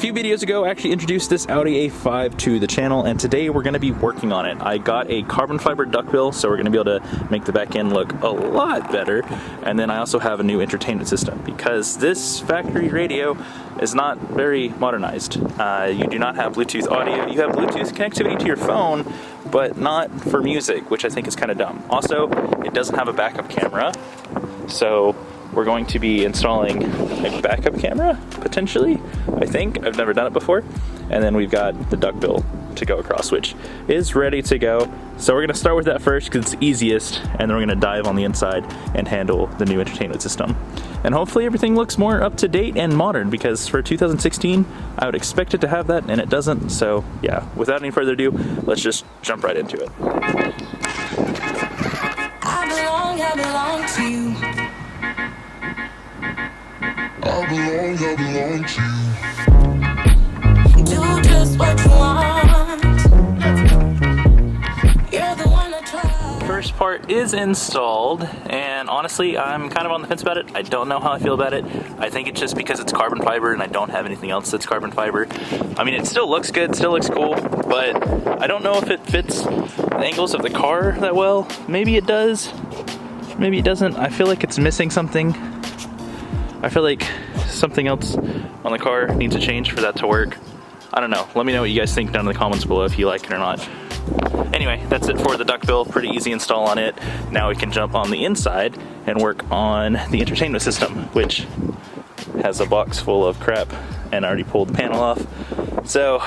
few videos ago, I actually introduced this Audi A5 to the channel, and today we're going to be working on it. I got a carbon fiber duckbill, so we're going to be able to make the back end look a lot better. And then I also have a new entertainment system, because this factory radio is not very modernized. You do not have Bluetooth audio. You have Bluetooth connectivity to your phone, but not for music, which I think is kind of dumb. Also, it doesn't have a backup camera, so we're going to be installing a backup camera, potentially, I think. I've never done it before. And then we've got the duckbill to go across, which is ready to go. So we're gonna start with that first because it's easiest, and then we're gonna dive on the inside and handle the new entertainment system. And hopefully everything looks more up to date and modern, because for 2016, I would expect it to have that, and it doesn't. So yeah, without any further ado, let's just jump right into it. I belong to you. I belong to you. Do just what you want. You're the one I trust. First part is installed, and honestly, I'm kind of on the fence about it. I don't know how I feel about it. I think it's just because it's carbon fiber and I don't have anything else that's carbon fiber. I mean, it still looks good, still looks cool, but I don't know if it fits the angles of the car that well. Maybe it does, maybe it doesn't. I feel like it's missing something. I feel like something else on the car needs to change for that to work. I don't know. Let me know what you guys think down in the comments below if you like it or not. Anyway, that's it for the duckbill. Pretty easy install on it. Now we can jump on the inside and work on the entertainment system, which has a box full of crap, and I already pulled the panel off. So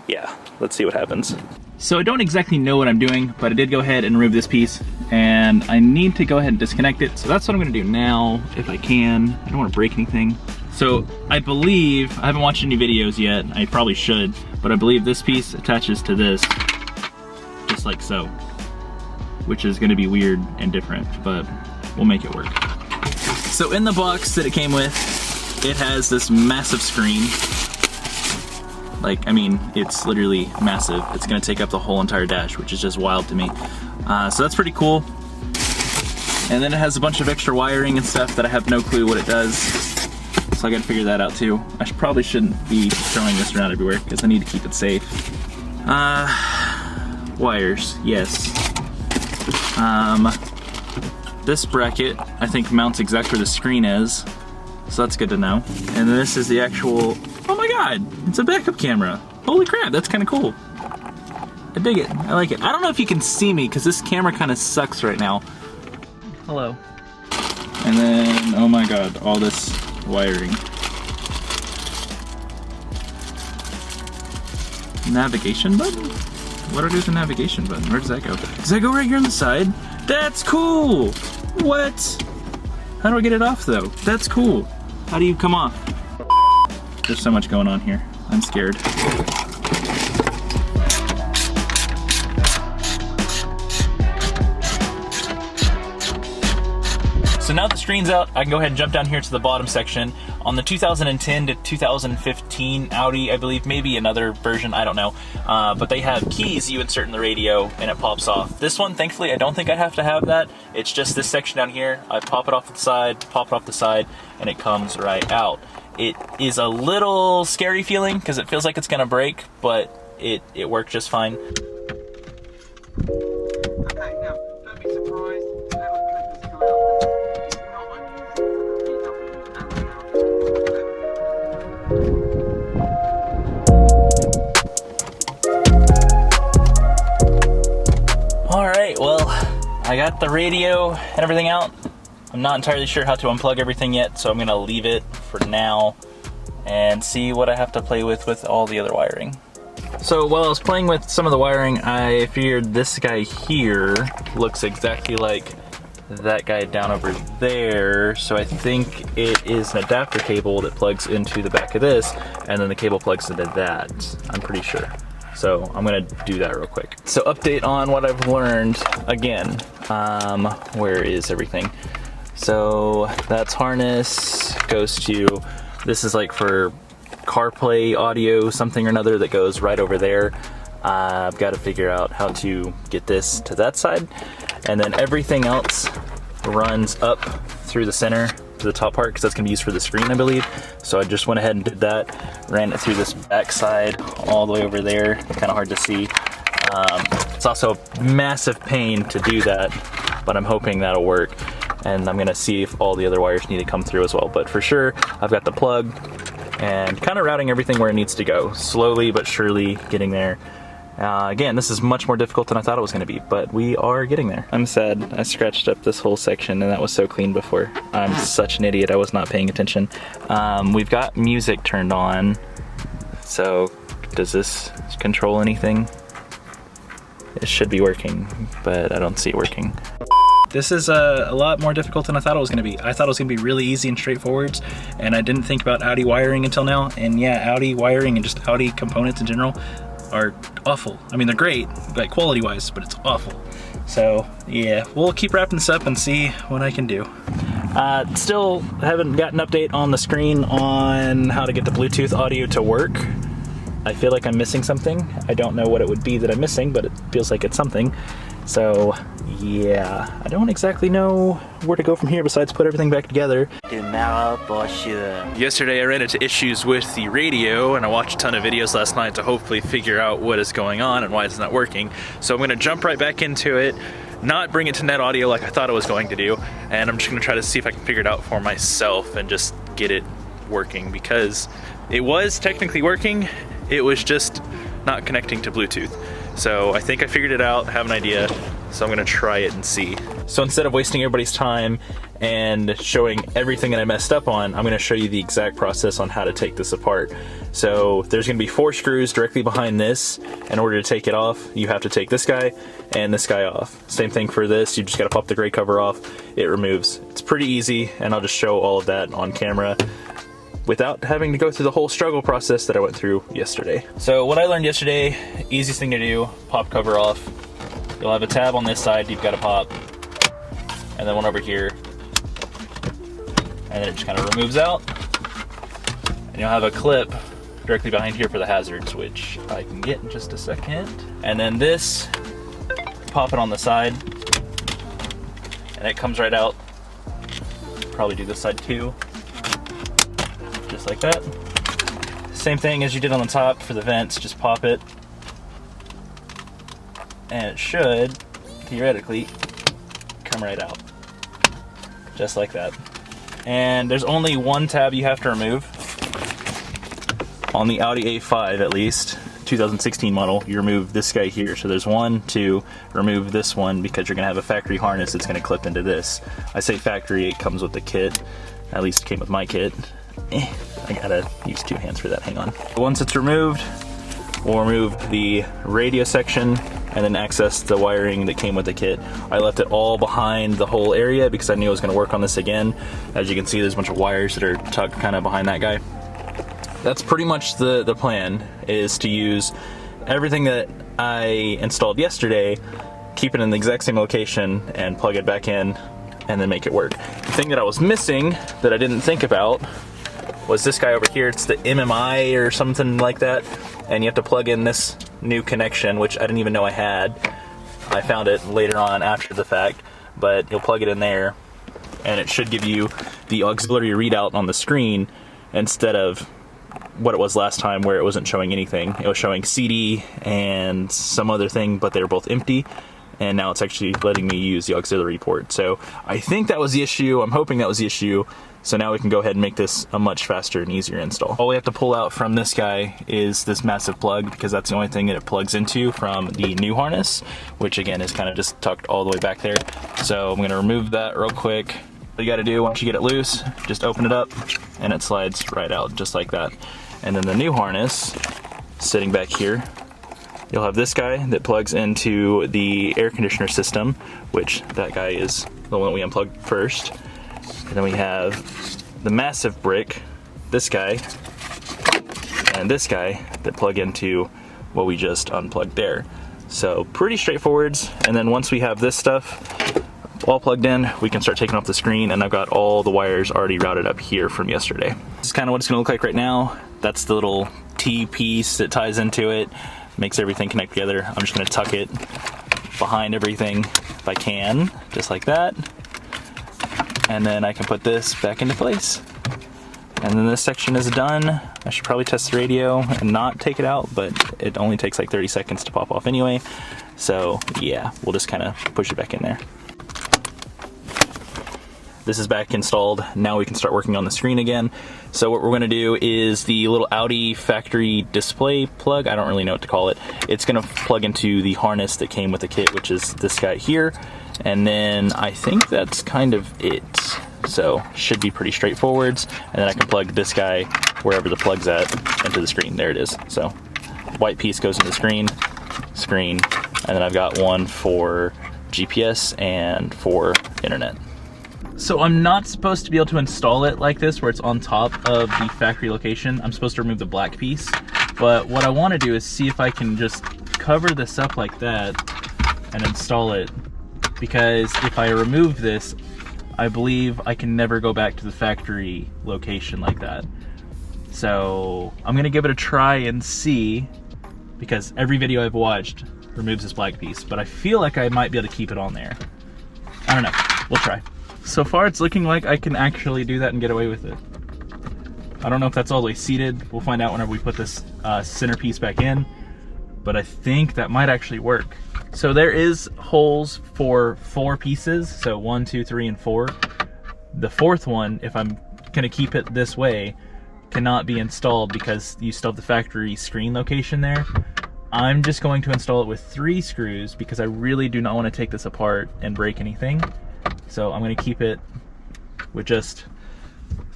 yeah, let's see what happens. So I don't exactly know what I'm doing, but I did go ahead and remove this piece, and I need to go ahead and disconnect it. So that's what I'm gonna do now, if I can. I don't wanna break anything. So I believe, I haven't watched any videos yet, I probably should, but I believe this piece attaches to this, just like so, which is gonna be weird and different, but we'll make it work. So in the box that it came with, it has this massive screen. Like, I mean, it's literally massive. It's gonna take up the whole entire dash, which is just wild to me. So that's pretty cool. And then it has a bunch of extra wiring and stuff that I have no clue what it does. So I gotta figure that out too. I probably shouldn't be throwing this around everywhere because I need to keep it safe. Wires, yes. This bracket, I think, mounts exactly where the screen is. So that's good to know. And then this is the actual, oh my god, it's a backup camera. Holy crap, that's kind of cool. I dig it, I like it. I don't know if you can see me because this camera kind of sucks right now. Hello. And then, oh my god, all this wiring. Navigation button? What is the navigation button? Where does that go? Does that go right here on the side? That's cool! What? How do I get it off though? That's cool. How do you come off? There's so much going on here. I'm scared. So now the screen's out, I can go ahead and jump down here to the bottom section. On the 2010 to 2015 Audi, I believe, maybe another version, I don't know. But they have keys you insert in the radio and it pops off. This one, thankfully, I don't think I have to have that. It's just this section down here. I pop it off the side, pop it off the side, and it comes right out. It is a little scary feeling because it feels like it's gonna break, but it worked just fine. Okay, now, don't be surprised. Little clippers come out. Alright, well, I got the radio and everything out. I'm not entirely sure how to unplug everything yet, so I'm gonna leave it for now and see what I have to play with all the other wiring. So while I was playing with some of the wiring, I figured this guy here looks exactly like that guy down over there. So I think it is an adapter cable that plugs into the back of this, and then the cable plugs into that. I'm pretty sure. So I'm gonna do that real quick. So update on what I've learned again. Where is everything? So that's harness, goes to, this is like for CarPlay audio, something or another that goes right over there. I've got to figure out how to get this to that side. And then everything else runs up through the center to the top part because that's gonna be used for the screen, I believe. So I just went ahead and did that, ran it through this back side all the way over there. Kind of hard to see. It's also a massive pain to do that, but I'm hoping that'll work. And I'm gonna see if all the other wires need to come through as well. But for sure, I've got the plug and kind of routing everything where it needs to go. Slowly but surely getting there. Again, this is much more difficult than I thought it was gonna be, but we are getting there. I'm sad, I scratched up this whole section and that was so clean before. I'm such an idiot, I was not paying attention. We've got music turned on. So, does this control anything? It should be working, but I don't see it working. This is a lot more difficult than I thought it was gonna be. I thought it was gonna be really easy and straightforward, and I didn't think about Audi wiring until now. And yeah, Audi wiring and just Audi components in general are awful. I mean, they're great, like quality-wise, but it's awful. So yeah, we'll keep wrapping this up and see what I can do. Still haven't got an update on the screen on how to get the Bluetooth audio to work. I feel like I'm missing something. I don't know what it would be that I'm missing, but it feels like it's something. So yeah, I don't exactly know where to go from here besides put everything back together. Tomorrow for sure. Yesterday I ran into issues with the radio and I watched a ton of videos last night to hopefully figure out what is going on and why it's not working. So I'm gonna jump right back into it, not bring it to net audio like I thought it was going to do, and I'm just gonna try to see if I can figure it out for myself and just get it working, because it was technically working, it was just not connecting to Bluetooth. So I think I figured it out, have an idea, so I'm gonna try it and see. So instead of wasting everybody's time and showing everything that I messed up on, I'm gonna show you the exact process on how to take this apart. So there's gonna be 4 screws directly behind this. In order to take it off, you have to take this guy and this guy off. Same thing for this, you just gotta pop the gray cover off, it removes. It's pretty easy, and I'll just show all of that on camera without having to go through the whole struggle process that I went through yesterday. So what I learned yesterday, easiest thing to do, pop cover off. You'll have a tab on this side you've got to pop, and then one over here, and then it just kind of removes out. And you'll have a clip directly behind here for the hazards, which I can get in just a second. And then this, pop it on the side, and it comes right out. Probably do this side too. Just like that. Same thing as you did on the top for the vents, just pop it. And it should, theoretically, come right out. Just like that. And there's only one tab you have to remove. On the Audi A5 at least, 2016 model, you remove this guy here. So there's 1, 2, remove this one because you're gonna have a factory harness that's gonna clip into this. I say factory, it comes with the kit. At least it came with my kit. I gotta use 2 hands for that, hang on. Once it's removed, we'll remove the radio section and then access the wiring that came with the kit. I left it all behind the whole area because I knew I was gonna work on this again. As you can see, there's a bunch of wires that are tucked kind of behind that guy. That's pretty much the plan, is to use everything that I installed yesterday, keep it in the exact same location and plug it back in and then make it work. The thing that I was missing that I didn't think about was this guy over here. It's the MMI or something like that, and you have to plug in this new connection, which I didn't even know I had. I found it later on after the fact, but you'll plug it in there and it should give you the auxiliary readout on the screen instead of what it was last time where it wasn't showing anything. It was showing CD and some other thing, but they were both empty. And now it's actually letting me use the auxiliary port. So I think that was the issue. I'm hoping that was the issue. So now we can go ahead and make this a much faster and easier install. All we have to pull out from this guy is this massive plug, because that's the only thing that it plugs into from the new harness, which again is kind of just tucked all the way back there. So I'm gonna remove that real quick. What you gotta do once you get it loose, just open it up and it slides right out just like that. And then the new harness sitting back here, you'll have this guy that plugs into the air conditioner system, which that guy is the one we unplugged first. And then we have the massive brick, this guy, and this guy that plug into what we just unplugged there. So pretty straightforward. And then once we have this stuff all plugged in, we can start taking off the screen, and I've got all the wires already routed up here from yesterday. This is kind of what it's gonna look like right now. That's the little T piece that ties into it, makes everything connect together. I'm just gonna tuck it behind everything if I can, just like that. and then I can put this back into place. And then this section is done. I should probably test the radio and not take it out, but it only takes like 30 seconds to pop off anyway. So yeah, we'll just kind of push it back in there. This is back installed. Now we can start working on the screen again. So what we're gonna do is the little Audi factory display plug, I don't really know what to call it. It's gonna plug into the harness that came with the kit, which is this guy here. And then I think that's kind of it. So should be pretty straightforward. And then I can plug this guy wherever the plug's at into the screen. There it is. So white piece goes into the screen, and then I've got one for GPS and for internet. So I'm not supposed to be able to install it like this where it's on top of the factory location. I'm supposed to remove the black piece. But what I want to do is see if I can just cover this up like that and install it. Because if I remove this, I believe I can never go back to the factory location like that. So I'm gonna give it a try and see, because every video I've watched removes this black piece, but I feel like I might be able to keep it on there. I don't know, we'll try. So far it's looking like I can actually do that and get away with it. I don't know if that's all the way seated. We'll find out whenever we put this centerpiece back in, but I think that might actually work. So there is holes for 4 pieces, so 1, 2, 3, and 4. The 4th one, if I'm gonna keep it this way, cannot be installed because you still have the factory screen location there. I'm just going to install it with 3 screws because I really do not want to take this apart and break anything. So I'm gonna keep it with just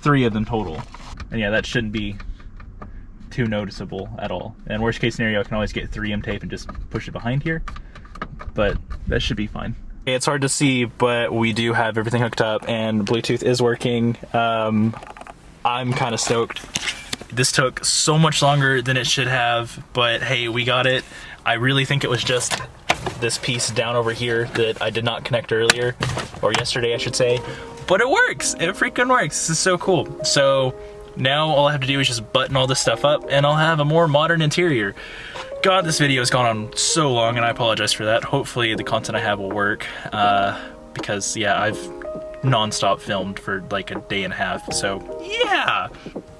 3 of them total. And yeah, that shouldn't be too noticeable at all. And worst case scenario, I can always get 3M tape and just push it behind here. But that should be fine. It's hard to see, but we do have everything hooked up and Bluetooth is working. I'm kind of stoked. This took so much longer than it should have, but hey, we got it. I really think it was just this piece down over here that I did not connect earlier, or yesterday I should say, but it works. It freaking works. This is so cool. So now all I have to do is just button all this stuff up and I'll have a more modern interior. God, this video has gone on so long and I apologize for that. Hopefully the content I have will work because yeah, I've non-stop filmed for like a day and a half, so yeah!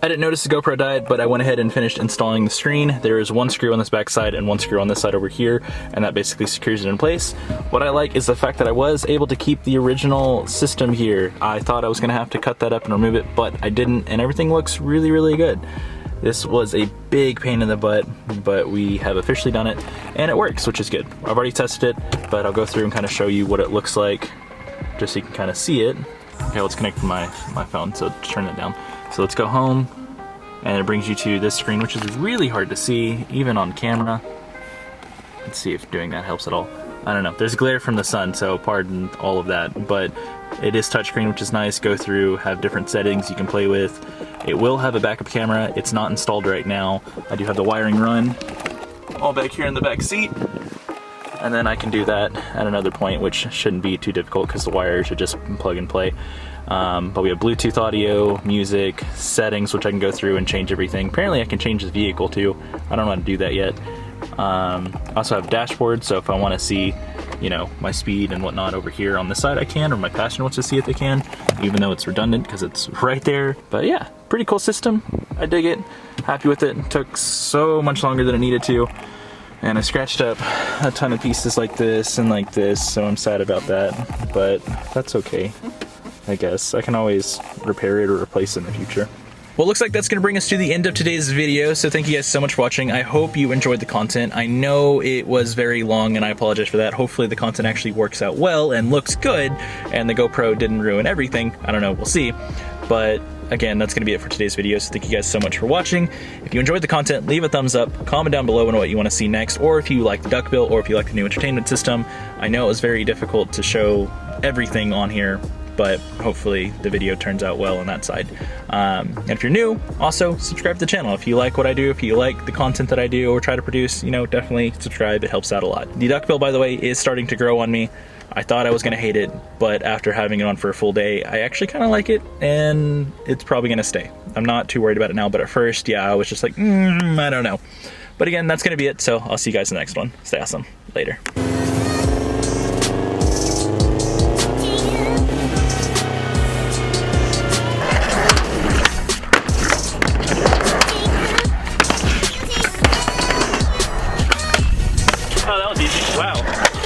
I didn't notice the GoPro died, but I went ahead and finished installing the screen. There is 1 screw on this back side and 1 screw on this side over here, and that basically secures it in place. What I like is the fact that I was able to keep the original system here. I thought I was gonna have to cut that up and remove it, but I didn't, and everything looks really, really good. This was a big pain in the butt, but we have officially done it, and it works, which is good. I've already tested it, but I'll go through and kind of show you what it looks like, just so you can kind of see it. Okay, let's connect to my phone, so turn it down. So let's go home, and it brings you to this screen, which is really hard to see, even on camera. Let's see if doing that helps at all. I don't know, there's glare from the sun, so pardon all of that, but it is touchscreen, which is nice. Go through, have different settings you can play with. It will have a backup camera. It's not installed right now. I do have the wiring run all back here in the back seat. And then I can do that at another point, which shouldn't be too difficult because the wires should just plug and play. But we have Bluetooth audio, music, settings, which I can go through and change everything. Apparently I can change the vehicle too. I don't know how to do that yet. I also have dashboard, so if I want to see, you know, my speed and whatnot over here on this side I can, or my passenger wants to see it they can, even though it's redundant because it's right there. But yeah, pretty cool system. I dig it. Happy with it. It took so much longer than it needed to. And I scratched up a ton of pieces like this, so I'm sad about that, but that's okay, I guess. I can always repair it or replace it in the future. Well, it looks like that's going to bring us to the end of today's video, so thank you guys so much for watching. I hope you enjoyed the content. I know it was very long, and I apologize for that. Hopefully the content actually works out well and looks good, and the GoPro didn't ruin everything. I don't know, we'll see. But again, that's going to be it for today's video, so thank you guys so much for watching. If you enjoyed the content, leave a thumbs up, comment down below on what you want to see next, or if you like the Duckbill, or if you like the new entertainment system. I know it was very difficult to show everything on here, but hopefully the video turns out well on that side. And if you're new, also subscribe to the channel. If you like what I do, if you like the content that I do or try to produce, you know, definitely subscribe, it helps out a lot. The Duckbill, by the way, is starting to grow on me. I thought I was gonna hate it, but after having it on for a full day, I actually kind of like it, and it's probably gonna stay. I'm not too worried about it now, but at first, yeah, I was just like, I don't know. But again, that's gonna be it, so I'll see you guys in the next one. Stay awesome. Later. Oh, that was easy. Wow.